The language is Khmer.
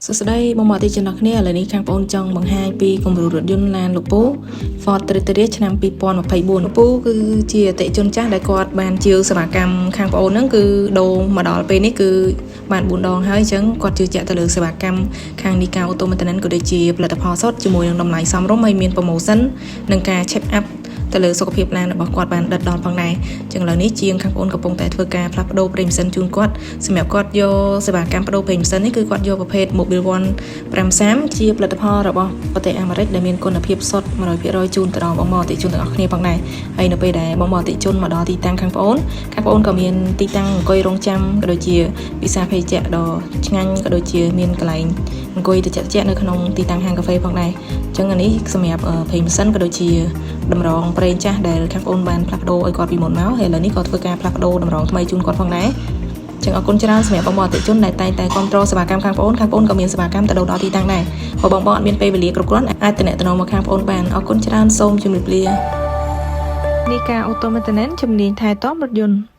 សួស្តីបងប្អូនទីចំណាក់គ្នាឥឡូវនេះខាងបងប្អូនចង់បង្ហាញពីគំរូរថយន្តឡានលោកពូ Ford Territoria ឆ្នាំ2024លោកពូគឺជាអតិថិជនចាស់ដែលគាត់បានជាវសេវាកម្មខាងបងប្អូនហ្នឹងគឺដូរមកដល់ពេលនេះគឺបាន4ដងហើយអញ្ចឹងគាត់ជឿជាក់ទៅលើសេវាកម្មខាងនីកាអូតូម៉ាទិនក៏ដូចជាផលិតផលសុទ្ធជាមួយនឹងតម្លៃសមរម្យហើយមាន promotion និងការ check up ទៅលើសុខភាពឡានរបស់គាត់បានដិតដល់ផងដែរអញ្ចឹងឥឡូវនេះជាងខាងបងប្អូនកំពុងតែធ្វើការផ្លាស់ប្ដូរប្រេងម៉ាស៊ីនជូនគាត់សម្រាប់គាត់យកសេវាកម្មប្ដូរប្រេងម៉ាស៊ីននេះគឺគាត់យកប្រភេទ Mobil One 530ជាផលិតផលរបស់ប្រទេសអាមេរិកដែលមានគុណភាពសុទ្ធ 100% ជូនទៅដល់បងប្អូនអតិថិជនទាំងអស់គ្នាផងដែរហើយនៅពេលដែលបងប្អូនអតិថិជនមកដល់ទីតាំងខាងបងប្អូនក៏មានទីតាំងអង្គុយរងចាំក៏ដូចជាវិសាភេសជ្ជៈដ៏ឆ្ងាញ់ក៏ដូចជាមានកន្លែងអង្គុយត្រជាក់ៗនៅក្នុងទីតាំងហាងកាហ្វេផងដែរអញ្ចឹងអានេះសម្រាប់ប្រេងម៉ាស៊ីនក៏ដូចជាតម្រងប្រេងចាស់ដែលខាងបងប្អូនបានផ្លាស់ប្ដូរឲ្យគាត់ពីមុនមកហើយឥឡូវនេះក៏ធ្វើការផ្លាស់ប្ដូរតម្រងថ្មីជូនគាត់ផងដែរចឹងអរគុណច្រើនសម្រាប់បងប្អូនអតិថិជនដែលតែងតែគ្រប់គ្រងសេវាកម្មខាងបងប្អូនក៏មានសេវាកម្មទៅដល់ទីតាំងដែរបើបងប្អូនអត់មានពេលវេលាគ្រប់គ្រាន់អាចទំនាក់ទំនងមកខាងបងប្អូនបានអរគុណច្រើនសូមជម្រាបលានីកាអូតូម៉ាទិនជំនាញថែទាំរថយន្ត